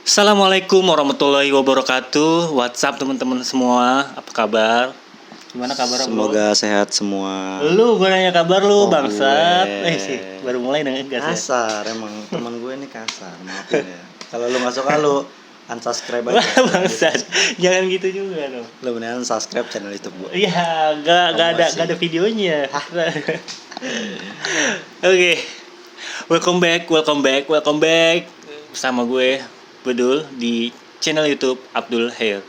Assalamualaikum warahmatullahi wabarakatuh. WhatsApp teman-teman semua, apa kabar? Gimana kabar bro? Semoga sehat semua. Lu gue nanya kabar lu bangsat. Gue. Sih, baru mulai dengan gas ya. Kasar emang teman gue ini kasar, maafin ya. Kalau lu nggak suka lu unsubscribe aja. Bangsat. Jangan gitu juga dong. Lu beneran subscribe channel YouTube gue. Iya, gak ada videonya. Oke. Welcome back bersama gue Bedul di channel YouTube Abdul Hair.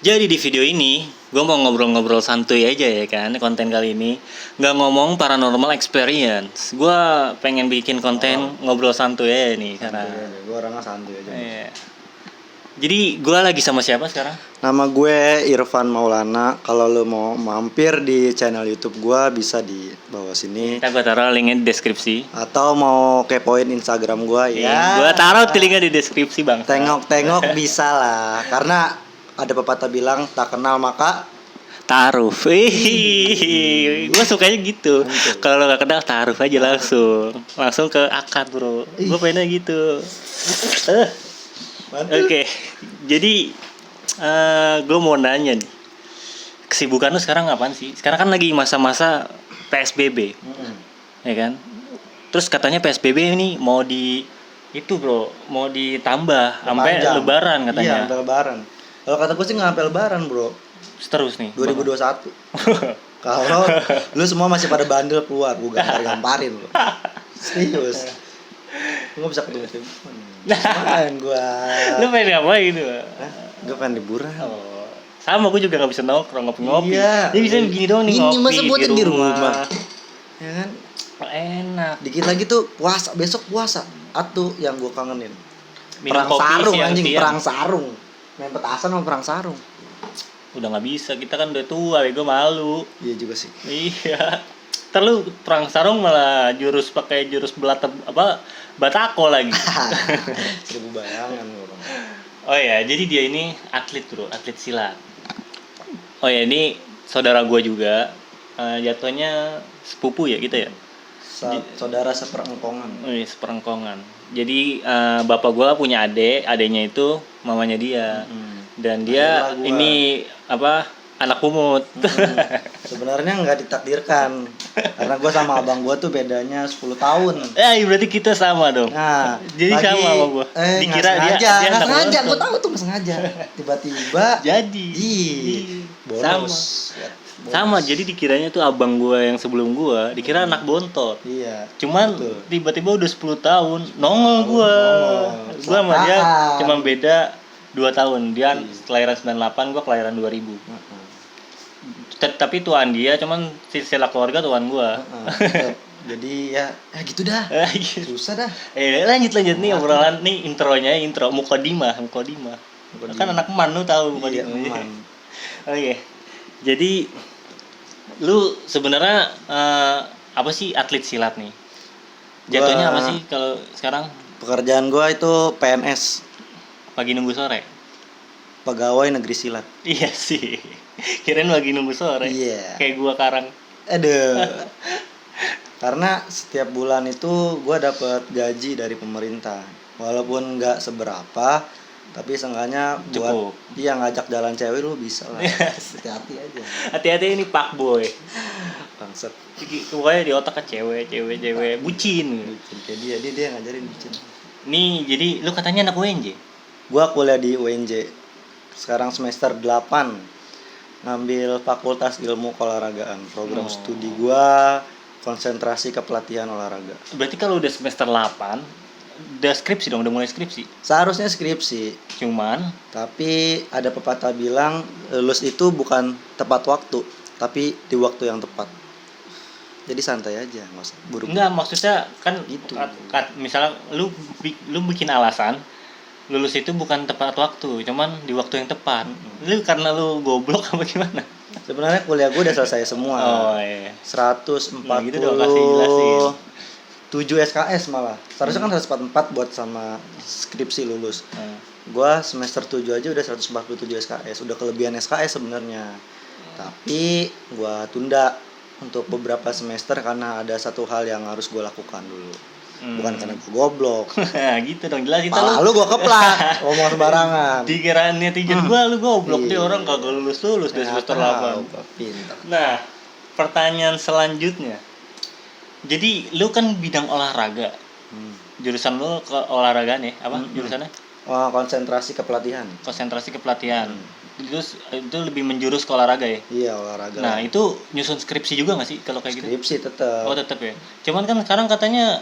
Jadi di video ini gue mau ngobrol-ngobrol santuy aja ya kan. Konten kali ini nggak ngomong paranormal experience. Gue pengen bikin konten ngobrol santuy aja nih karena gue orangnya santuy aja. Iya. Jadi gue lagi sama siapa sekarang? Nama gue Irfan Maulana. Kalau lu mau mampir di channel YouTube gue bisa di bawah sini. Kita gue taruh linknya di deskripsi. Atau mau kepoin Instagram gue ya. Gue taruh linknya di deskripsi bang. Tengok-tengok bisa lah. Karena ada pepatah bilang tak kenal maka taruh. Gue sukanya gitu. Kalau gak kenal taruh aja langsung ke akar bro. Gue pengennya gitu. Oke. Jadi gue mau nanya nih, kesibukan lu sekarang apaan sih? Sekarang kan lagi masa-masa PSBB, ya kan? Terus katanya PSBB ini mau ditambah sampai Lebaran katanya. Iya, sampai Lebaran. Kalau kata gue sih nggak sampai Lebaran bro. Terus nih 2021. Kalau lu semua masih pada bandel keluar, gue gamparin lu. Serius. Gue bisa ketemu main gue. Lu pengen ngapain lu? Gue pengen liburan. Oh, sama gue juga nggak bisa nongkrong ngopi-ngopi. Iya. Dia bisa begini doang nih ngopi. Ini masa buatin di rumah. Ya kan? Enak. Dikit lagi tuh puasa, besok puasa. Atuh yang gue kangenin. Minum Perang kopi sarung anjing, siang. perang sarung. Main petasan sama perang sarung. Udah nggak bisa, kita kan udah tua, gue malu. Iya juga sih. Iya. Terus perang sarung malah pakai jurus batako lagi. 1000 bayangan orang. Oh ya, jadi dia ini atlet bro, atlet silat. Oh ya, ini saudara gue juga. Jatuhnya sepupu ya gitu ya. Saudara seperengkongan. Oh iya, seperengkongan. Jadi bapak gue punya adeknya itu mamanya dia. Dan dia ini anak pungut. Sebenarnya nggak ditakdirkan karena gue sama abang gue tuh bedanya 10 tahun. Berarti kita sama dong. Nah, jadi sama sama gue. Dikira dia nggak sengaja. Gue tahu tuh nggak sengaja. Tiba-tiba jadi. Bonus. Sama. Jadi dikiranya tuh abang gue yang sebelum gue dikira anak bontot. Iya. Cuman tiba-tiba udah 10 tahun nongol gue. Gue sama dia cuma beda 2 tahun. Dia kelahiran 98, gue kelahiran 2000. Tapi tuan dia cuman silsilah keluarga tuan gua. Jadi ya gitu dah. Susah dah. Lanjut nih obrolan nih intro Mukodimah. Kan anak man lu tahu Mukodimah. Iya, Oke. Jadi lu sebenarnya apa sih atlet silat nih? Jatuhnya apa sih kalau sekarang? Pekerjaan gua itu PNS. Pagi nunggu sore. Pegawai negeri silat. Iya sih. Kirain lagi nunggu sore. Iya. Kayak gua karang. Aduh. Karena setiap bulan itu gua dapat gaji dari pemerintah. Walaupun nggak seberapa, tapi seenggaknya buat dia ngajak jalan cewek lu bisa lah. Hati-hati aja. Hati-hati ini Pak Boy. Bangsat. Pokoknya di otak kan cewek bucin. Kayak dia ngajarin bucin. Nih, jadi lu katanya anak UNJ? Gua kuliah di UNJ. Sekarang semester 8. Ngambil Fakultas Ilmu Keolahragaan. Program studi gua konsentrasi ke pelatihan olahraga. Berarti kalau udah semester 8 udah skripsi dong, udah mulai skripsi? Seharusnya skripsi. Cuman tapi ada pepatah bilang lulus itu bukan tepat waktu, tapi di waktu yang tepat. Jadi santai aja, nggak usah buru-buru. Enggak, maksudnya kan gitu. Misalnya lu bikin alasan lulus itu bukan tepat waktu, cuman di waktu yang tepat. Lu karena lu goblok apa gimana? Sebenarnya kuliah gue udah selesai semua. Oh iya. 147 gitu dong, kasih jelasin. SKS malah. Seharusnya kan 144 buat sama skripsi lulus. Gua semester 7 aja udah 147 SKS, udah kelebihan SKS sebenarnya. Tapi gua tunda untuk beberapa semester karena ada satu hal yang harus gue lakukan dulu. bukan karena gue goblok. Nah, gitu dong, jelasin Malah lu gue keplak ngomong sembarangan. Dikira netizen gua lu goblok, dia Iya. orang kagak lulus dari semester 8. Pintar. Nah, pertanyaan selanjutnya. Jadi lu kan bidang olahraga. Jurusan lu ke olahraga nih, apa jurusannya? Oh, konsentrasi kepelatihan. Konsentrasi kepelatihan. Terus itu lebih menjurus ke olahraga ya? Iya, olahraga. Nah, itu nyusun skripsi juga nggak sih kalau kayak gitu? Skripsi tetap. Oh, tetap ya. Cuman kan sekarang katanya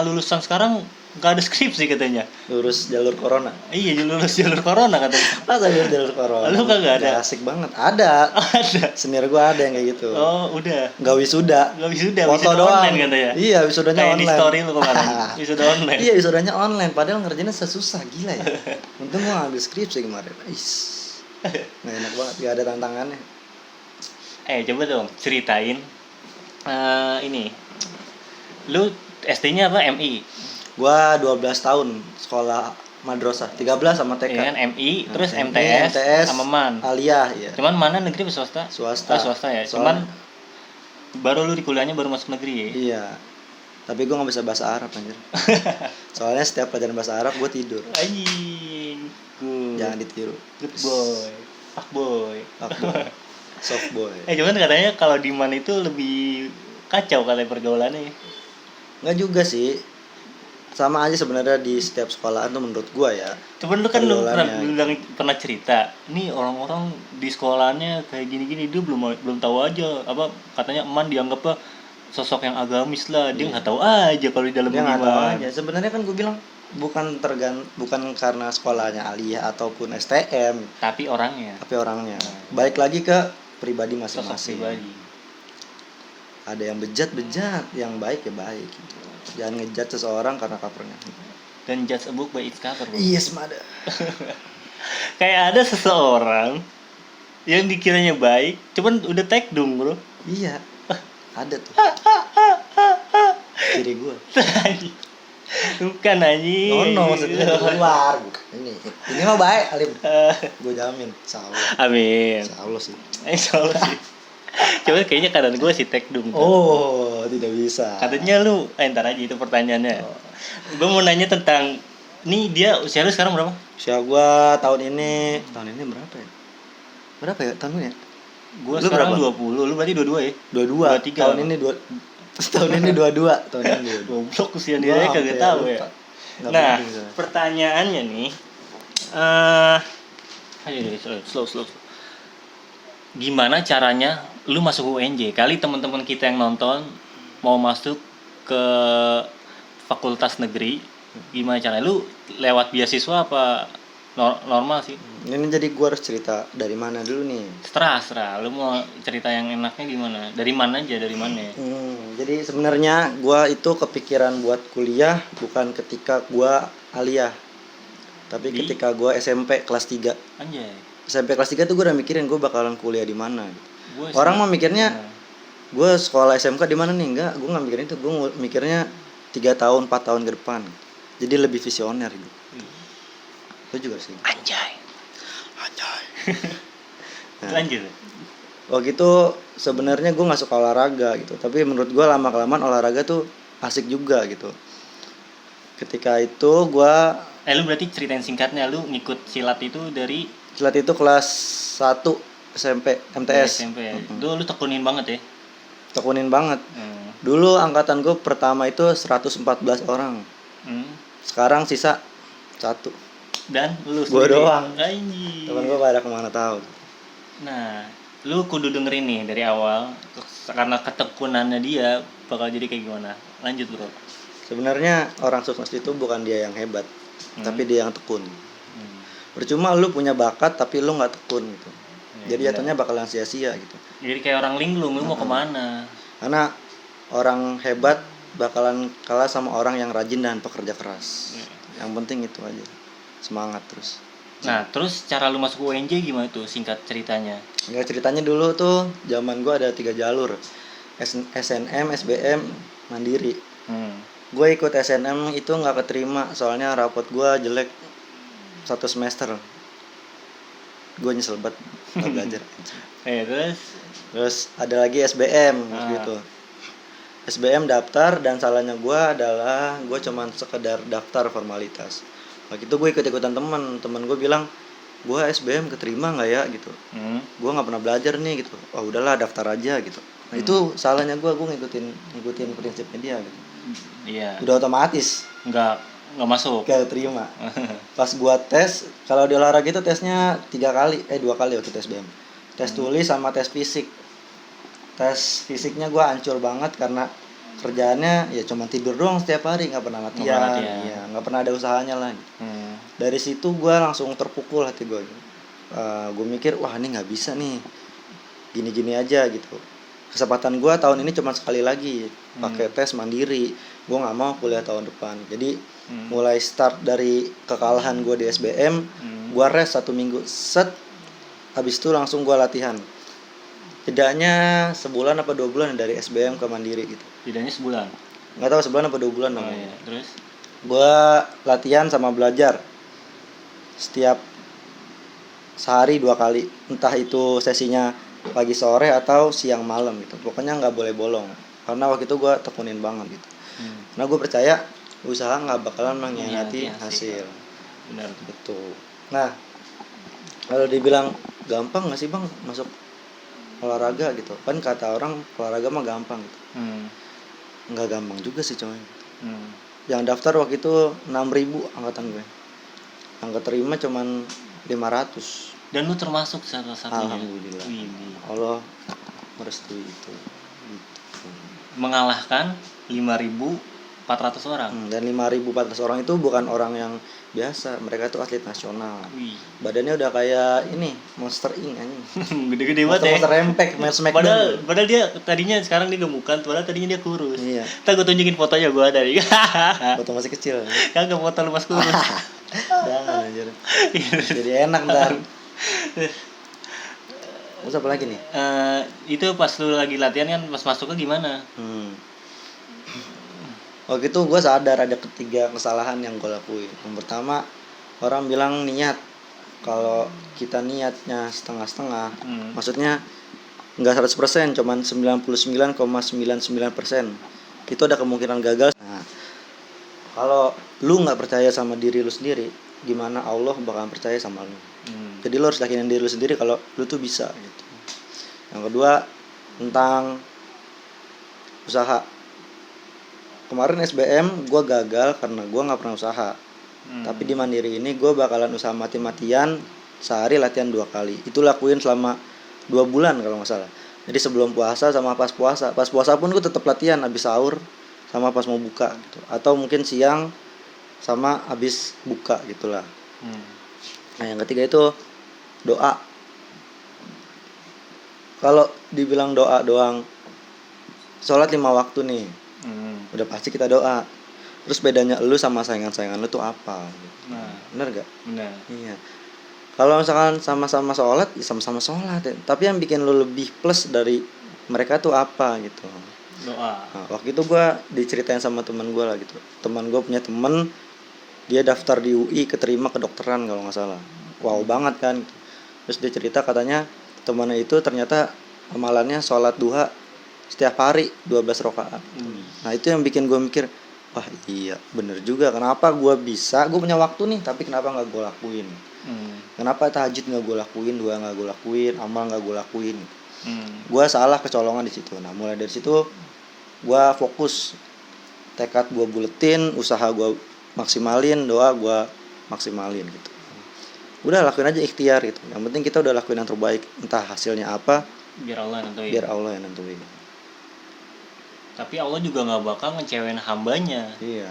lulusan sekarang nggak ada skripsi katanya. Lurus jalur corona. Iya, lulus jalur corona katanya. Masa lurus jalur corona? Lu kagak ada? Gak asik banget. Ada. Ada. Senior gua ada yang kayak gitu. Oh, udah. Gak wisuda. Nggak wisuda, Foto wisuda doang. online katanya. Iya, wisudanya Kayak online. di story lu kemarin. Wisuda online. Iya, wisudanya online. Padahal ngerjainnya susah, gila ya. Untung gua ngambil skripsi kemarin. Nggak enak banget, gak ada tantangannya. Coba dong ceritain ini. Lu SD-nya apa? MI. Gua 12 tahun sekolah madrasah, 13 sama TK. Ya kan MI, terus MI, MTS, sama MAN. Aliyah, ya. Cuman mana negeri apa swasta? Swasta. Oh, swasta ya. Soalnya- Cuman baru lu di kuliahnya baru masuk negeri ya. Iya. Tapi gua nggak bisa bahasa Arab anjir. Soalnya setiap pelajaran bahasa Arab gua tidur. Anjing. Good. Jangan ditiru. Good boy. Fuck boy. Fuckboy. Soft boy. Cuman katanya kalau di MAN itu lebih kacau katanya pergaulannya. Nggak juga sih. Sama aja sebenarnya di setiap sekolahan tuh menurut gua ya. Cuman lu kan lu Pergaulannya. pernah cerita, nih orang-orang di sekolahnya kayak gini-gini, dia belum tahu aja apa katanya eman dianggapnya sosok yang agamis lah, dia nggak tahu aja kalau di dalam Dia nggak tahu gimana. aja. Sebenarnya kan gua bilang bukan karena sekolahnya Aliyah ataupun STM, Tapi orangnya tapi orangnya. Balik lagi ke pribadi sosok masing-masing. pribadi. Ada yang bejat, yang baik ya baik gitu. Jangan ngejat seseorang karena covernya. Dan judge a book by its cover, bro. Yes, mada. Kayak ada seseorang yang dikiranya baik, cuman udah tag dong, bro. Iya. Ada tuh. Kiri gua. Bukan anjing. No, maksudnya di luar. Ini mah baik, Alim. Gue jamin. Insyaallah. Amin. Insyaallah sih. Insyaallah sih. Coba kayaknya kanan gue si Tekdum. Oh, tidak bisa. Katanya lu, ntar aja itu pertanyaannya. Gue mau nanya tentang, nih dia usia lu sekarang berapa? Usia gua tahun ini berapa ya? Berapa ya tahunnya? Gue Lu sekarang berapa? 20, lu berarti 22 ya? 22. 23. Tahun ini 22. Tahun ini 22. Goblok usia dia aja kagak tahu ya. Nah, pertanyaannya nih, ayo slow. Gimana caranya lu masuk UNJ? Kali teman-teman kita yang nonton mau masuk ke fakultas negeri, gimana caranya? Lu lewat beasiswa apa normal sih? Ini jadi gua harus cerita dari mana dulu nih? Serah. Lu mau cerita yang enaknya gimana? Dari mana aja, dari mana? Jadi sebenarnya gua itu kepikiran buat kuliah bukan ketika gua aliyah. Tapi ketika gua SMP kelas 3. Anjay. SMP kelas 3 tuh gue udah mikirin gue bakalan kuliah di mana. Gua Orang mah mikirnya gue sekolah SMK di mana nih? Enggak, gue nggak mikirin itu. Gue mikirnya 3 tahun, 4 tahun ke depan. Jadi lebih visioner gitu. Lo juga sih. Anjay. Nah, Lanjut. waktu itu sebenarnya gue nggak suka olahraga gitu. Tapi menurut gue lama kelamaan olahraga tuh asik juga gitu. Ketika itu gue Lu berarti ceritain singkatnya, lu ngikut silat itu dari silat itu kelas 1 SMP MTS. SMP ya. Itu lu tekunin banget ya. Tekunin banget. Dulu angkatan gue pertama itu 114 orang. Sekarang sisa 1. Dan lu Gue doang. Anjir. Temen gue pada kemana tahu. Nah, lu kudu dengerin nih dari awal, karena ketekunannya dia bakal jadi kayak gimana. Lanjut, bro. Sebenarnya orang sukses itu bukan dia yang hebat, tapi dia yang tekun. Percuma lu punya bakat tapi lu nggak tekun gitu. Jadi jatuhnya bakalan sia-sia gitu. Jadi kayak orang linglung, lu mau kemana? Karena orang hebat bakalan kalah sama orang yang rajin dan pekerja keras. Yang penting itu aja. Semangat terus. Nah, terus cara lu masuk UNJ gimana tuh, singkat ceritanya? Ya ceritanya dulu tuh zaman gua ada 3 jalur. SNM, SBM, Mandiri. Gue ikut SNM itu nggak keterima soalnya rapot gue jelek 1 semester. Gue nyesel banget nggak belajar. Terus Terus ada lagi SBM gitu. SBM daftar, dan salahnya gue adalah gue cuman sekedar daftar formalitas. Waktu itu gue ikut-ikutan temen gue bilang, gue SBM keterima nggak ya gitu. Gue nggak pernah belajar nih gitu. Oh udahlah daftar aja gitu. Nah itu salahnya gue ngikutin prinsipnya dia gitu. Iya. Udah otomatis Nggak masuk. gak terima. Pas gue tes, kalau di olahraga itu tesnya 2 kali waktu tes SBM. Tes tulis sama tes fisik. Tes fisiknya gue hancur banget karena kerjaannya ya cuma tidur doang setiap hari, nggak pernah latihan, ya nggak pernah ada usahanya lah. Dari situ gue langsung terpukul hati gue. Gue mikir wah ini nggak bisa nih, gini-gini aja gitu. Kesempatan gue tahun ini cuma sekali lagi pakai tes mandiri. Gue nggak mau kuliah tahun depan. Jadi mulai start dari kekalahan gue di SBM, gue rest 1 minggu set. Habis itu langsung gue latihan. Jedanya sebulan apa 2 bulan dari SBM ke mandiri gitu. Jedanya sebulan? Nggak tahu sebulan apa 2 bulan. Iya. Terus? Gue latihan sama belajar setiap sehari 2 kali. Entah itu sesinya pagi sore atau siang malam gitu. Pokoknya nggak boleh bolong. Karena waktu itu gue tekunin banget gitu. Karena gue percaya usaha nggak bakalan mengkhianati hasil. Benar. Betul. Nah, kalau dibilang gampang nggak sih bang masuk olahraga gitu, kan kata orang olahraga mah gampang gitu. Nggak gampang juga sih coy. Yang daftar waktu itu 6.000 angkatan gue, yang keterima cuman 500. Dan lu termasuk salah satunya? Alhamdulillah. Allah merestui itu gitu. Mengalahkan 5.400 orang. Dan 5.400 orang itu bukan orang yang biasa, mereka tuh atlet nasional. Badannya udah kayak ini Monster Inc anjing. Gede-gede banget ya. Monster Impact, Match Padahal dia tadinya sekarang dia gemukan, padahal tadinya dia kurus. Iya. Ntar gue tunjukin fotonya gue ada. Foto masih kecil. Kagak foto lu pas kurus. Jangan anjir. Jadi enak ntar. Terus apa lagi nih? Itu pas lu lagi latihan kan, pas masuknya gimana? Waktu itu gue sadar ada 3 kesalahan yang gue lakuin. Yang pertama, orang bilang niat. Kalau kita niatnya setengah-setengah, maksudnya nggak 100%, cuman 99,99%, itu ada kemungkinan gagal. Nah, kalau lu nggak percaya sama diri lu sendiri, gimana Allah bakalan percaya sama lu? Jadi lu harus yakinin diri lu sendiri kalau lu tuh bisa gitu. Yang kedua, tentang usaha. Kemarin SBM gue gagal karena gue nggak pernah usaha. Tapi di mandiri ini gue bakalan usaha mati-matian, sehari latihan 2 kali. Itu lakuin selama 2 bulan kalau nggak salah. Jadi sebelum puasa sama pas puasa. Pas puasa pun gue tetap latihan habis sahur sama pas mau buka gitu. Atau mungkin siang sama habis buka gitulah. Nah yang ketiga itu doa. Kalau dibilang doa doang, sholat 5 waktu nih, udah pasti kita doa. Terus bedanya lu sama saingan-saingan lu tuh apa? Bener gak? Bener. Iya. Kalau misalkan sama-sama sholat, ya sama-sama sholat ya. Tapi yang bikin lu lebih plus dari mereka tuh apa gitu? Doa. Nah, waktu itu gue diceritain sama teman gue lah gitu. Teman gue punya temen, dia daftar di UI, keterima kedokteran kalau nggak salah. Wow banget kan. Terus dia cerita katanya temannya itu ternyata amalannya sholat duha setiap hari 12 rakaat. Nah itu yang bikin gue mikir, wah iya bener juga. Kenapa gue bisa, gue punya waktu nih, tapi kenapa nggak gue lakuin? Kenapa tahajud nggak gue lakuin, doa nggak gue lakuin, amal nggak gue lakuin? Gue salah kecolongan di situ. Nah mulai dari situ gue fokus, tekad gue buletin, usaha gue maksimalin, doa gue maksimalin gitu. Udah lakuin aja ikhtiar gitu. Yang penting kita udah lakuin yang terbaik, entah hasilnya apa, biar Allah nentuin. Biar Allah yang nentuin. Tapi Allah juga nggak bakal ngecewain hambanya. Iya.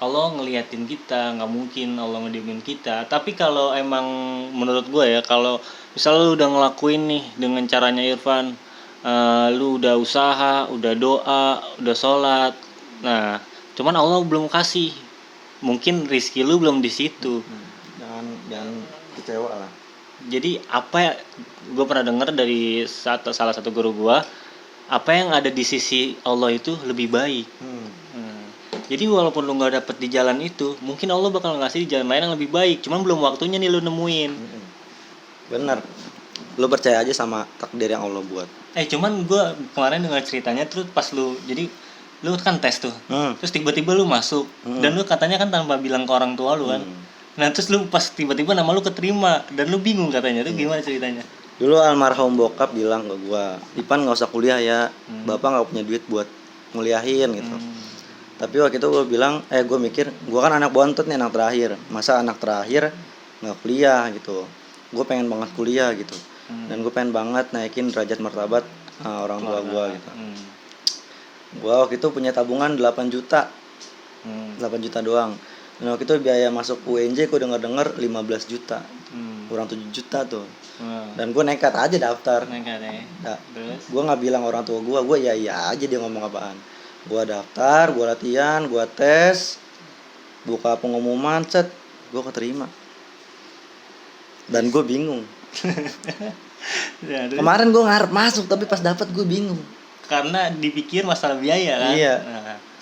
Allah ngeliatin kita, nggak mungkin Allah ngediemin kita. Tapi kalau emang menurut gue ya, kalau misalnya lu udah ngelakuin nih dengan caranya Irfan, lu udah usaha, udah doa, udah sholat, nah cuman Allah belum kasih, mungkin rezeki lu belum di situ. Jangan kecewa lah. Jadi apa ya, gue pernah dengar dari salah satu guru gue, apa yang ada di sisi Allah itu lebih baik. Jadi walaupun lu nggak dapet di jalan itu, mungkin Allah bakal ngasih di jalan lain yang lebih baik. Cuman belum waktunya nih lu nemuin. Bener. Lu percaya aja sama takdir yang Allah buat. Cuman gue kemarin dengar ceritanya terus pas lu jadi lu kan tes tuh. Terus tiba-tiba lu masuk dan lu katanya kan tanpa bilang ke orang tua lu kan. Nah terus lu pas tiba-tiba nama lu keterima dan lu bingung katanya tuh gimana ceritanya? Dulu almarhum bokap bilang ke gua, "Ipan nggak usah kuliah ya, bapak nggak punya duit buat nguliahin gitu." Tapi waktu itu gue bilang, gue mikir, gue kan anak bontot nih, anak terakhir. Masa anak terakhir nggak kuliah gitu? Gue pengen banget kuliah gitu. Dan gue pengen banget naikin derajat martabat orang tua gue gitu. Gue waktu itu punya tabungan 8 juta. 8 juta doang. Dan waktu itu biaya masuk UNJ gue denger 15 juta. Kurang 7 juta tuh. Dan gue nekat aja daftar. Nekat ya. Nah, gue nggak bilang orang tua gue iya aja dia ngomong apaan. Gue daftar, gue latihan, gue tes, buka pengumuman, set, gue keterima. Dan gue bingung. Kemarin gue ngarep masuk, tapi pas dapet gue bingung. Karena dipikir masalah biaya kan. Iya.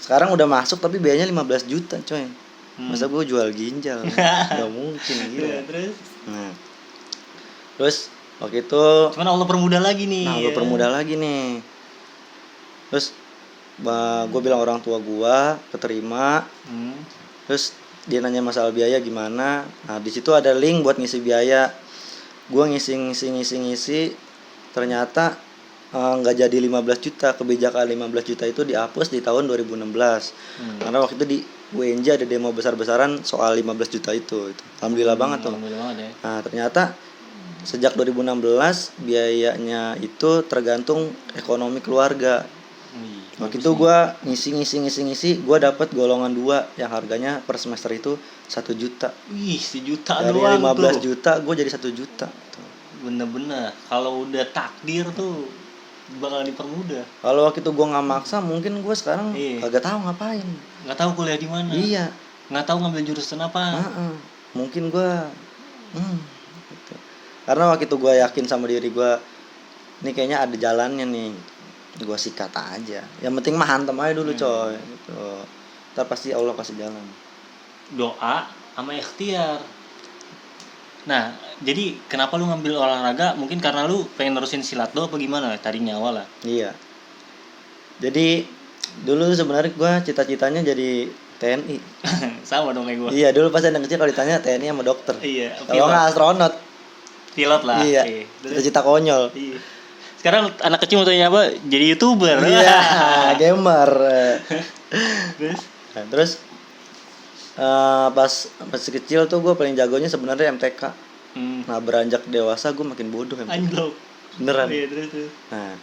Sekarang udah masuk tapi biayanya 15 juta coy. Masa gue jual ginjal? Gak mungkin gila. Terus waktu itu. Cuman Allah permudah lagi nih. Nah, Allah permudah lagi nih. Terus gue bilang orang tua gue keterima. Terus dia nanya masalah biaya gimana. Nah di situ ada link buat ngisi biaya. Gue ngisi. Ternyata nggak jadi 15 juta. Kebijakan 15 juta itu dihapus di tahun 2016. Karena waktu itu di UNJ ada demo besar-besaran soal 15 juta itu. Alhamdulillah banget tuh. Nah ternyata sejak 2016 biayanya itu tergantung ekonomi keluarga. Waktu itu gue ngisi, gue dapat golongan 2 yang harganya per semester itu 1 juta. Wih, 1 juta dari doang 15 tuh. Juta, gue jadi 1 juta. Bener-bener, kalau udah takdir tuh bakal dipermudah. Kalau waktu itu gue nggak maksa, mungkin gue sekarang kagak tahu ngapain. Nggak tahu kuliah di mana. Iya. Nggak tahu ngambil jurusan apa. Mungkin gue, gitu. Karena waktu itu gue yakin sama diri gue, ini kayaknya ada jalannya nih. Gue sikat aja. Yang penting mah hantem aja dulu coy. Gitu. Ntar pasti Allah kasih jalan. Doa sama ikhtiar. Nah, jadi kenapa lu ngambil olahraga? Mungkin karena lu pengen nerusin silat lo apa gimana tadinya awal lah. Iya. Jadi dulu sebenarnya gue cita-citanya jadi TNI. Sama dong kayak gue. Iya, dulu pas anak kecil kalau ditanya TNI sama dokter. Iya. Kalau nggak astronot. Pilot lah. Iya. Cita-cita konyol. Iya. Sekarang anak kecil mau tanya apa? Jadi YouTuber. Iya, gamer. Terus pas kecil tuh gue paling jagonya sebenarnya MTK. Nah beranjak dewasa gue makin bodoh MTK. Anjlok. Beneran. Iya, terus. Nah,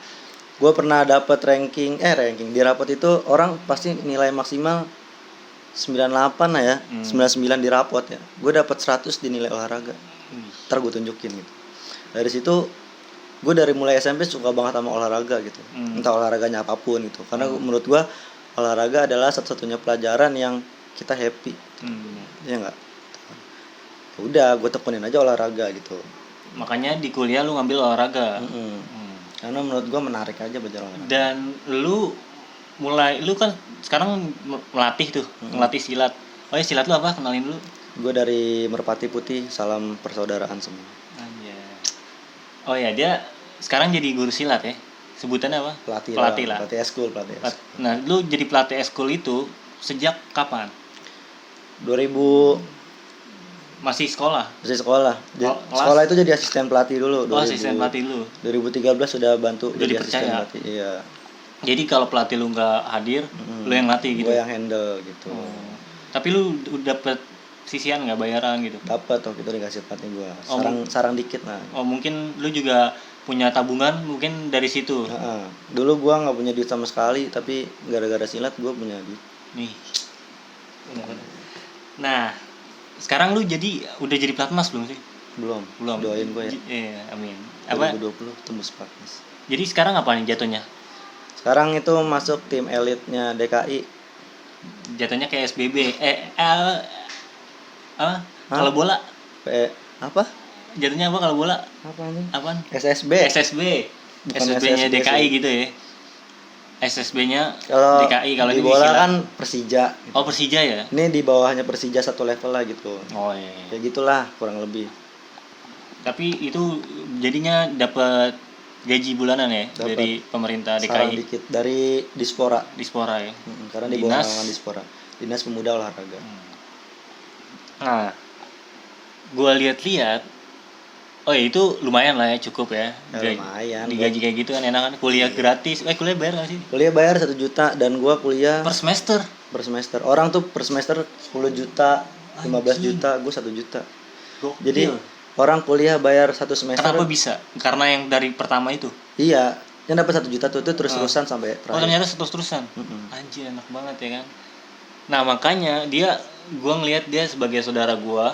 gue pernah dapet ranking di rapot itu orang pasti nilai maksimal 98 lah ya, 99 di rapot ya. Gue dapet 100 di nilai olahraga. Ntar gue tunjukin gitu. Dari situ gue dari mulai SMP suka banget sama olahraga gitu. Entah olahraganya apapun gitu. Karena menurut gue olahraga adalah satu-satunya pelajaran yang kita happy. Ya enggak? Udah, gue tekunin aja olahraga gitu. Makanya di kuliah lu ngambil olahraga. Karena menurut gue menarik aja belajar olahraga. Dan lu kan sekarang melatih tuh, ngelatih silat. Oh ya, silat lu apa? Kenalin dulu. Gue dari Merpati Putih, salam persaudaraan semua. Oh ya, dia sekarang jadi guru silat ya. Sebutannya apa? Pelatih lah. Pelatih eskul. Nah, lu jadi pelatih eskul itu sejak kapan? 2000 masih sekolah. Sekolah itu jadi asisten pelatih dulu. Asisten pelatih lu. 2013 sudah bantu jadi asisten pelatih. Iya. Jadi kalau pelatih lu nggak hadir, lu yang latih gitu. Gue yang handle gitu. Tapi lu udah dapet sisian nggak, bayaran gitu? Dapat waktu itu dikasih pelatih gue. Sarang dikit lah. Oh mungkin lu juga punya tabungan mungkin dari situ. Dulu gue nggak punya duit sama sekali, tapi gara-gara silat gue punya duit. Nih. Nah, sekarang lu udah jadi pelatnas belum sih? Belum. Doain gue ya. Iya, amin. 2020 tembus pelatnas. Jadi sekarang apa nih jatuhnya? Sekarang itu masuk tim elitnya DKI. Jatuhnya kayak SBB. Kalau bola? Apa? Jatuhnya apa kalau bola? Apaan? SSB. SSB-nya DKI gitu ya. SSB-nya DKI kalau di bola kan Persija gitu. Oh, Persija ya? Ini di bawahnya Persija satu level lah gitu. Oh iya. Kayak gitulah kurang lebih. Tapi itu jadinya dapat gaji bulanan ya Dapat. dari pemerintah Saran DKI. dikit dari Dispora. Dispora ya. Karena di bawah Dinas. naungan Dispora. Dinas Pemuda Olahraga. Nah, gue lihat-lihat, oh ya itu lumayan lah ya, cukup ya. Ya, lumayan. Digaji kayak gitu kan enak kan, kuliah gratis. Kuliah bayar nggak sih? Kuliah bayar 1 juta dan gua kuliah Per semester. per semester. Orang tuh per semester 10 juta, 15 juta, gua 1 juta. Gokil. Jadi orang kuliah bayar 1 semester. Kenapa bisa? Karena yang dari pertama itu. Iya, yang dapat 1 juta tuh itu terus-terusan sampai Oh terakhir. ternyata terus-terusan. Anjir enak banget ya kan. Nah makanya gue ngelihat dia sebagai saudara gue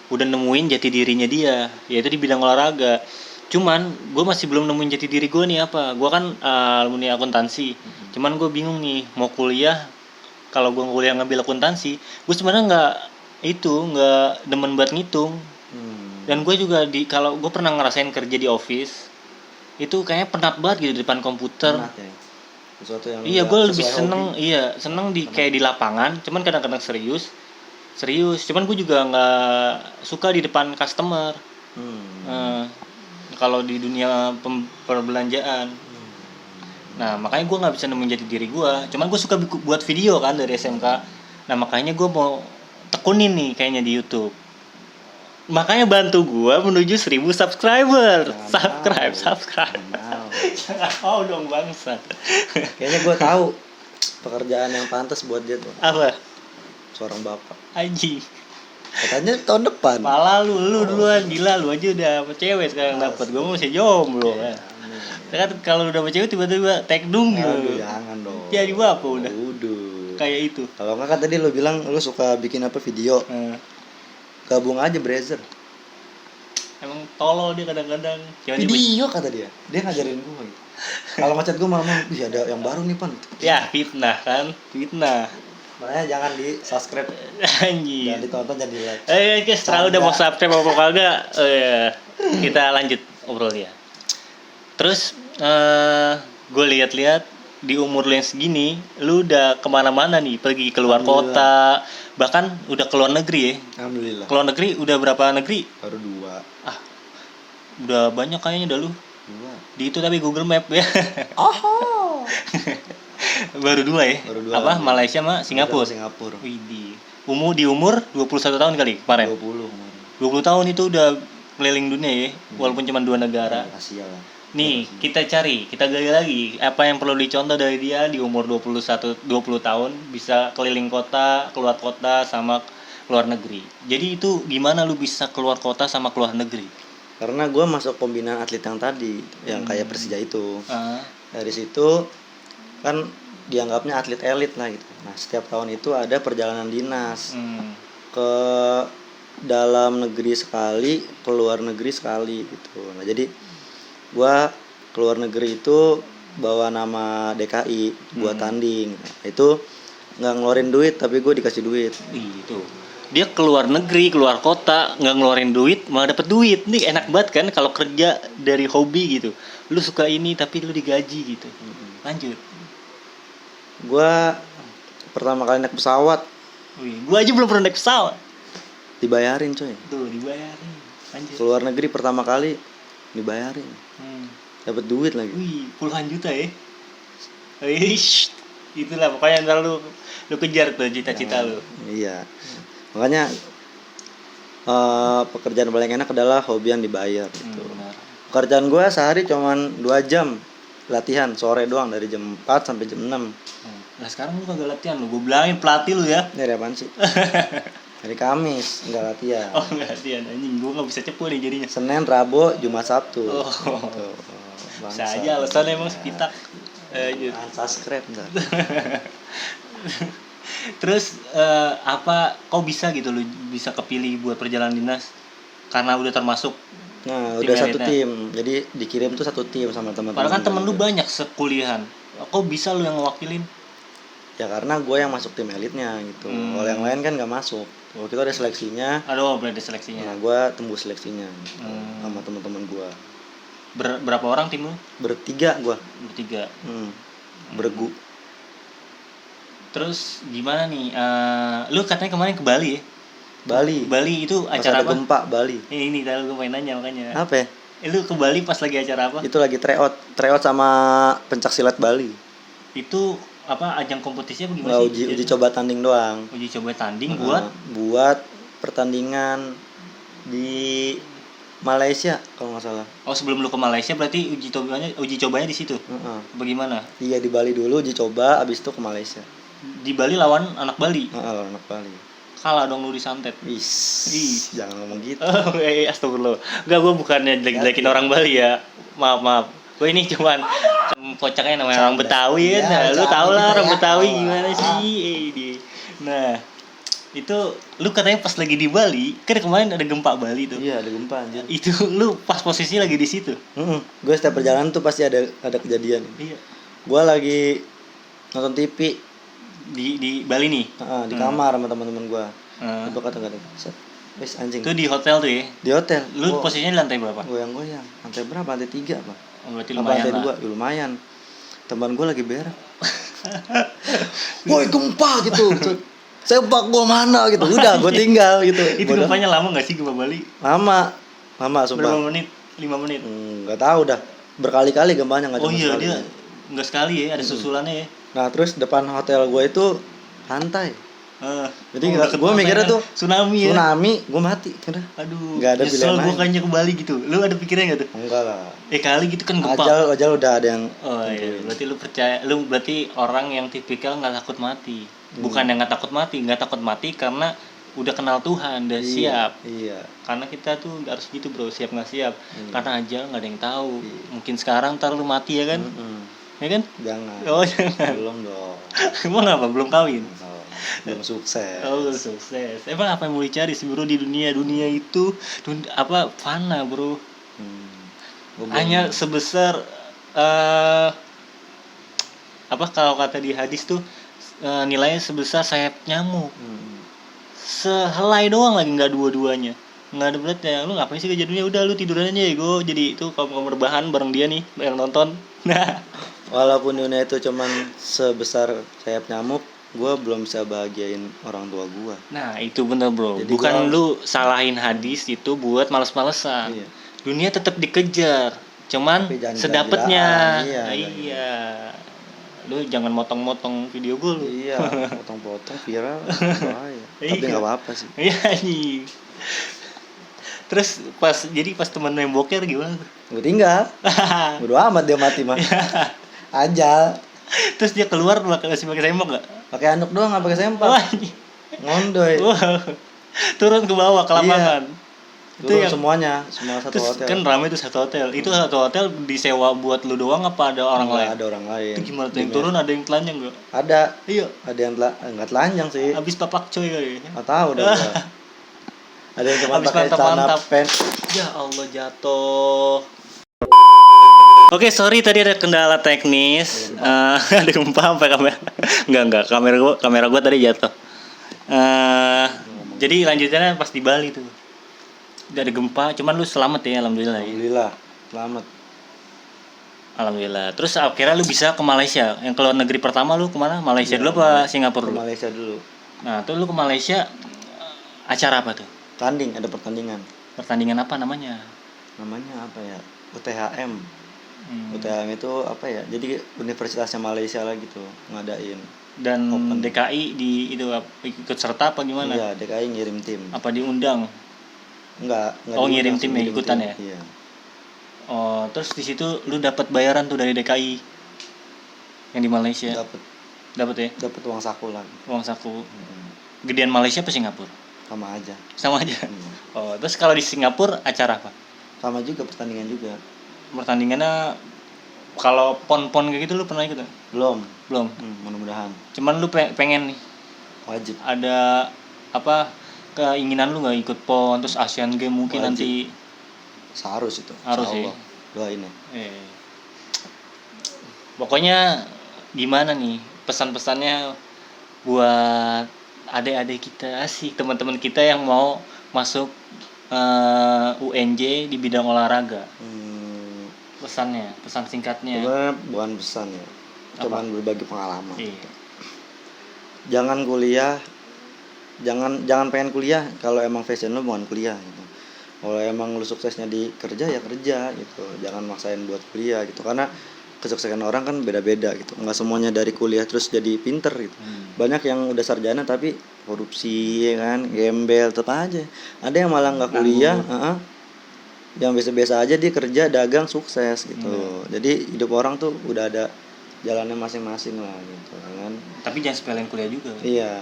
udah nemuin jati dirinya dia, yaitu di bidang olahraga. Cuman gue masih belum nemuin jati diri gue nih apa. Gue kan alumni akuntansi. Cuman gue bingung nih mau kuliah. Kalau gue kuliah ngambil akuntansi, gue sebenarnya nggak demen buat ngitung. Dan gue juga kalau gue pernah ngerasain kerja di office, itu kayaknya penat banget gitu di depan komputer. Penat ya. Sesuatu yang Iya, nggak gue lebih sesuai seneng, hobi. seneng di kayak di lapangan. Cuman kadang-kadang serius. Cuman gue juga nggak suka di depan customer. Kalau di dunia perbelanjaan. Nah, makanya gue nggak bisa nemuin jati diri gue. Cuman gue suka buat video kan dari SMK. Nah, makanya gue mau tekunin nih kayaknya di YouTube. Makanya bantu gue menuju 1000 subscriber. Subscribe. Jangan mau dong bangsa. Kayaknya gue tahu pekerjaan yang pantas buat dia tuh. Apa? Seorang bapak. Anjing. Katanya tahun depan. Pala lu duluan, gila lu aja udah sama cewek sekarang dapat. Gue masih jomblo ya. Kan kalau udah sama cewek tiba-tiba tekdung gitu. Aduh, jangan dong. Jadi apa udah? Udah. Kayak itu. Kalau enggak kan tadi lu bilang lu suka bikin apa video. Gabung aja Brazer. Emang tolol dia kadang-kadang. Video kata dia. Dia ngajarin gue gitu. Kalau ngechat gue malam, "Ih, ada yang baru nih, Pan." Ya, fitnah kan? Fitnah. Makanya jangan di-subscribe. Anjing. Jangan ditonton, jangan di-like. Guys, setelah udah mau subscribe apa kagak, kita lanjut obrolnya. Terus gue lihat-lihat di umur lu yang segini, lu udah kemana-mana nih, pergi keluar kota, bahkan udah keluar negeri ya. Alhamdulillah. Keluar negeri udah berapa negeri? Baru 2. Udah banyak kayaknya dah lu. 2. Di itu tapi Google Map ya. Oh. Baru 2 ya. Baru 2. Apa? Malaysia sama Singapura. Singapura. Widih. Di umur 21 tahun kali kemarin. 20 kemarin. 20 tahun itu udah keliling dunia ya, walaupun cuma 2 negara. Asia lah. Nih, kita gali lagi apa yang perlu dicontoh dari dia di umur 20 tahun bisa keliling kota, keluar kota sama keluar negeri. Jadi itu gimana lu bisa keluar kota sama keluar negeri? Karena gue masuk pembinaan atlet yang tadi, yang kayak Persija itu. Dari situ kan dianggapnya atlet elit lah gitu. Nah, setiap tahun itu ada perjalanan dinas ke dalam negeri sekali, keluar negeri sekali gitu. Nah, jadi gua keluar negeri itu bawa nama DKI buat tanding. Nah, itu nggak ngeluarin duit tapi gue dikasih duit. Itu dia keluar negeri, keluar kota, nggak ngeluarin duit malah dapet duit. Nih enak banget kan kalau kerja dari hobi gitu. Lu suka ini tapi lu digaji gitu. Lanjut. Gua pertama kali naik pesawat. Gua aja belum pernah naik pesawat. Dibayarin coy. Tuh dibayarin. Lanjut. Keluar negeri pertama kali dibayarin. Dapat duit lagi. Puluhan juta ya. Itulah pokoknya ntar lu kejar tuh cita-cita lu. Iya. Makanya pekerjaan paling enak adalah hobi yang dibayar gitu. Pekerjaan gue sehari cuman 2 jam latihan sore doang dari jam 4 sampai jam 6. Nah sekarang lu kagak latihan lu, gue bilangin pelatih lu ya. Ini dari apaan sih? Hari Kamis nggak latihan. Oh nggak latihan, anjing gue nggak bisa cepu nih jadinya. Senin, Rabu, Jumat, Sabtu. Gitu. Bisa aja alasannya emang sepitak. Subscribe ntar. Terus apa kok bisa gitu lu bisa kepilih buat perjalanan dinas karena udah termasuk udah satu tim, jadi dikirim tuh satu tim sama teman-teman. Padahal kan temen lu banyak sekuliahan, kok bisa lu yang ngewakilin? Ya karena gue yang masuk tim elitnya gitu. Kalau yang lain kan nggak masuk. Kalau kita ada seleksinya. Berarti ada seleksinya. Nah gue tembus seleksinya gitu, sama teman-teman gue. Berapa orang tim lu? Bertiga gue. Bertiga. Bergu. Terus gimana nih? Lu katanya kemarin ke Bali ya? Bali Itu acara apa? Gempa Bali. Ini tadi gue main nanya makanya. Apa ya? Lu ke Bali pas lagi acara apa? Itu lagi tryout sama pencaksilat Bali. Itu apa ajang kompetisinya apa gimana Nggak, sih? uji coba tanding doang. Uji coba tanding buat pertandingan di Malaysia kalau nggak salah. Oh, sebelum lu ke Malaysia berarti uji cobanya di situ. Bagaimana? Iya, di Bali dulu uji coba, abis itu ke Malaysia. Di Bali lawan anak Bali. Lawan anak Bali. Kalah dong lu disantet. Jangan ngomong gitu. Oh, astagfirullah. Enggak, gue bukannya jelek-jelekin orang Bali ya. Maaf. Gue ini cuman kocaknya namanya orang Betawi ya. Nah, lu tau lah orang Betawi gimana sih. Nah, itu lu katanya pas lagi di Bali, kan kemarin ada gempa Bali tuh. Iya, ada gempa anjir. Itu lu pas posisi lagi di situ. Gue setiap perjalanan tuh pasti ada kejadian. Iya. Gue lagi nonton TV di Bali nih. Di kamar sama teman-teman gue. Itu kata-kata. Wes anjing. Itu di hotel tuh ya? Di hotel. Lu posisinya di lantai berapa? Goyang-goyang. Lantai berapa? Lantai 3 apa? Berarti lumayan lah. Ya, lumayan. Teman gue lagi berak. Woi, gempa gitu. Sepak gue mana gitu. Udah, gue tinggal gitu. Itu gempanya lama gak sih gempa Bali? Lama sumpah. Berapa menit? 5 menit? Gak tahu dah. Berkali-kali gempanya gak cuma sekali. Oh iya, dia gak sekali ya, ada susulannya ya. Nah, terus depan hotel gue itu pantai. Jadi gue mikirnya tuh tsunami ya. Tsunami, gue mati. Udah. Aduh, gak ada pilihan lain. gue kayaknya ke Bali gitu. Lu ada pikirannya gak tuh? Enggak lah. Kali gitu kan gempa. Ajal udah ada yang. Oh iya, berarti lu percaya, lu berarti orang yang tipikal gak takut mati. Bukan yang gak takut mati karena udah kenal Tuhan, udah siap. Iya. Karena kita tuh harus gitu bro, siap nggak siap. Karena ajal nggak ada yang tahu. Mungkin sekarang ntar lu mati ya kan? Ya kan? Jangan. Oh jangan. Belum dong. Emang apa? Belum kawin? Belum sukses. Oh belum sukses. Emang apa yang mau dicari sih bro di dunia itu? Fana bro. Hanya sebesar kalau kata di hadis tuh nilainya sebesar sayap nyamuk. Sehelai doang lagi, nggak dua-duanya, nggak ada beratnya. Lu ngapain sih ke dunia? Udah lu tiduran aja ya gue jadi itu kaum rebahan bareng dia nih yang nonton. Nah, walaupun dunia itu cuman sebesar sayap nyamuk, gue belum bisa bahagiain orang tua gue. Nah itu bener bro. Jadi bukan lu salahin hadis itu buat males-malesan. Iya. Dunia tetap dikejar, cuman sedapetnya. Iya. Lu jangan motong-motong video gue lu. Iya, potong-potong viral bahaya. Tapi enggak apa-apa sih. Iya nih. Terus pas temen yang boker gimana? Gue tinggal. Bodo amat dia mati mah. Ajal. Terus dia keluar masih pakai sempak enggak? Pakai anduk doang, enggak pakai sempak. Ngondoy. Turun ke bawah ke lapangan. Iya. Itu yang semua satu terus hotel. Kan ramai itu satu hotel. Itu satu hotel disewa buat lu doang apa ada orang lain? Ada orang lain. Itu gimana tuh yang turun ada yang telanjang enggak? Ada. Iya. Ada yang enggak telanjang sih. Habis papak coy kali. Enggak tahu dah. Ada yang cuma pakai celana pants. Ya Allah jatuh. Oke, sorry tadi ada kendala teknis. Ada gempa sampai kamera. Enggak, kamera gua tadi jatuh. Jadi lanjutannya pas di Bali tuh. Udah ada gempa, cuman lu selamat ya, alhamdulillah. Alhamdulillah, selamat. Alhamdulillah. Terus akhirnya lu bisa ke Malaysia. Yang keluar negeri pertama lu kemana? Malaysia dulu apa Singapura dulu? Malaysia dulu. Nah, tuh lu ke Malaysia acara apa tuh? Tanding, ada pertandingan. Pertandingan apa namanya? Namanya apa ya? UTHM. UTHM itu apa ya? Jadi Universitasnya Malaysia lah gitu, ngadain. Dan Open. DKI di itu ikut serta apa gimana? Iya, DKI ngirim tim. Apa diundang? Enggak ngirim tim ya, ikutan ya? Iya. Oh, terus di situ lu dapat bayaran tuh dari DKI yang di Malaysia? Dapat ya? Dapat uang saku lah. Uang saku. Gedean Malaysia apa Singapura? Sama aja. Oh, terus kalau di Singapura acara apa? Sama juga, pertandingan juga. Pertandingannya kalau pon-pon kayak gitu lu pernah ikut? Belum. Mudah-mudahan. Cuman lu pengen nih. Wajib. Ada apa? Keinginan lu nggak ikut PON terus Asian Games mungkin wajib. Nanti seharus itu harus ya doain ya. Pokoknya gimana nih pesan-pesannya buat adik-adik kita, asik teman-teman kita yang mau masuk UNJ di bidang olahraga. Pesan singkatnya. Sebenarnya bukan pesan ya, cuman berbagi pengalaman. Jangan kuliah, jangan pengen kuliah kalau emang fashion lo bukan kuliah gitu. Kalau emang lu suksesnya di kerja ya kerja gitu, jangan maksain buat kuliah gitu, karena kesuksesan orang kan beda-beda gitu, nggak semuanya dari kuliah terus jadi pinter gitu. Banyak yang udah sarjana tapi korupsi ya kan, gembel tetap aja. Ada yang malah nggak kuliah, yang biasa-biasa aja dia kerja dagang sukses gitu. Jadi hidup orang tuh udah ada jalannya masing-masing lah gitu kan. Tapi jangan sepelein kuliah juga. Iya.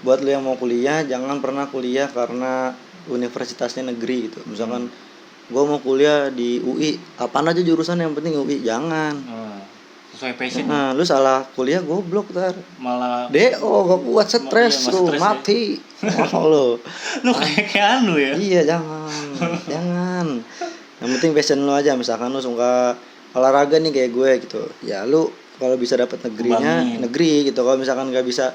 Buat lu yang mau kuliah, jangan pernah kuliah karena universitasnya negeri gitu. Misalkan gue mau kuliah di UI, apaan aja jurusan yang penting UI, jangan. Sesuai passion. Lu salah kuliah goblok ntar. Malah DO gak kuat, stres lu, mati. Lu kayak anu ya. Iya, jangan. Yang penting passion lu aja. Misalkan lu suka olahraga nih kayak gue gitu, ya lu kalau bisa dapat negerinya negeri gitu. Kalau misalkan nggak bisa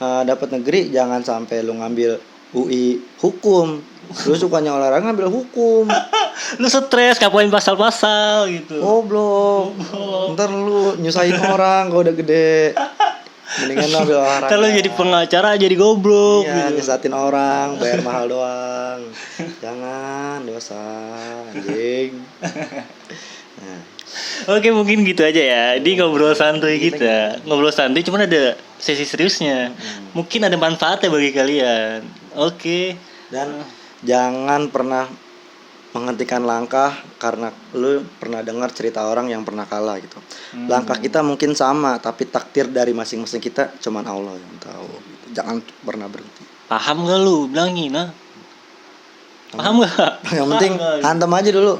dapat negeri, jangan sampai lu ngambil UI hukum. Lu sukanya olahraga ngambil hukum. Lu stres ngapain pasal-pasal gitu. Goblok. Ntar lu nyusahin orang kalau udah gede. Mendingan lu ambil olahraga. Ntar lu jadi pengacara jadi goblok. Iya, gitu. nyesatin orang, bayar mahal doang. Jangan, dosa anjing. Nah. Oke, mungkin gitu aja ya. Ini ngobrol santuy kita. Ngobrol santuy cuman ada sesi seriusnya. Mungkin ada manfaatnya bagi kalian. Oke. Dan jangan pernah menghentikan langkah karena lu pernah dengar cerita orang yang pernah kalah gitu. Langkah kita mungkin sama, tapi takdir dari masing-masing kita cuman Allah yang tahu. Jangan pernah berhenti. Paham gak lu? Bilangin ah. Paham gak? Yang penting hantam aja dulu.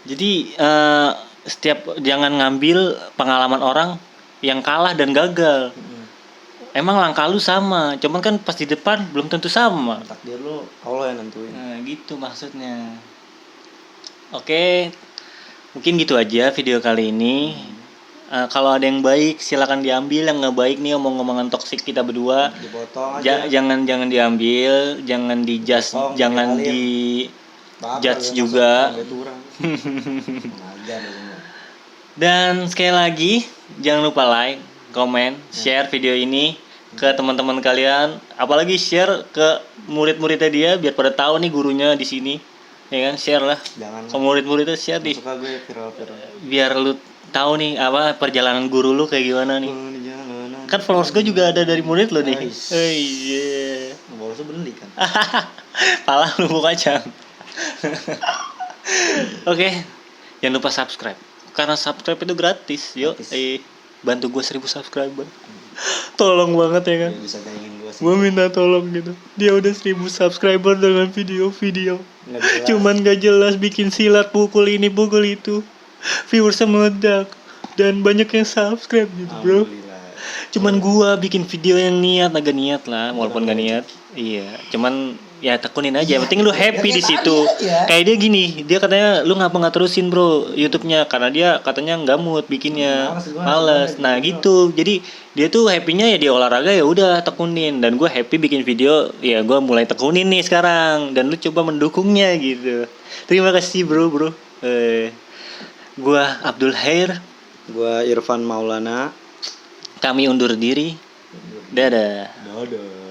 Jadi jangan ngambil pengalaman orang yang kalah dan gagal. Emang langkah lu sama, cuman kan pas di depan belum tentu sama. Takdir lu Allah yang nentuin. Nah, gitu maksudnya. Oke, mungkin gitu aja video kali ini. Kalau ada yang baik silakan diambil, yang nggak baik nih omong-omongan toksik kita berdua. Dipotong aja. Jangan diambil, jangan dijudge, jangan di judge juga. Dan sekali lagi jangan lupa like, comment, share video ini ke teman-teman kalian, apalagi share ke murid-muridnya dia biar pada tahu nih gurunya di sini. Ya kan, share lah. Ke murid-muridnya share di. Suka gue viral. Biar lu tahu nih apa perjalanan guru lu kayak gimana nih. Kan followers gue juga ada dari murid lo nih. Iya. Followers beli kan. Pala lu mau kacang. Oke. Jangan lupa subscribe. Karena subscribe itu gratis. Yuk, bantu gue 1000 subscriber. Tolong banget ya kan. Gue minta tolong gitu. Dia udah 1000 subscriber dengan video-video. Cuman gak jelas, bikin silat, pukul ini pukul itu. Viewersnya meledak. Dan banyak yang subscribe gitu bro. Cuman gua bikin video yang agak niat lah, walaupun gak niat. Iya, cuman ya tekunin aja. Yang penting lu happy di situ. Kayak dia gini, dia katanya lu ngapa terusin bro YouTube-nya, karena dia katanya nggak mood bikinnya, males. Nah gitu. Jadi dia tuh happy-nya ya dia olahraga, ya udah tekunin. Dan gua happy bikin video, ya gua mulai tekunin nih sekarang. Dan lu coba mendukungnya gitu. Terima kasih bro. Gua Abdul Khair. Gua Irfan Maulana. Kami undur diri. Dadah. Dadah.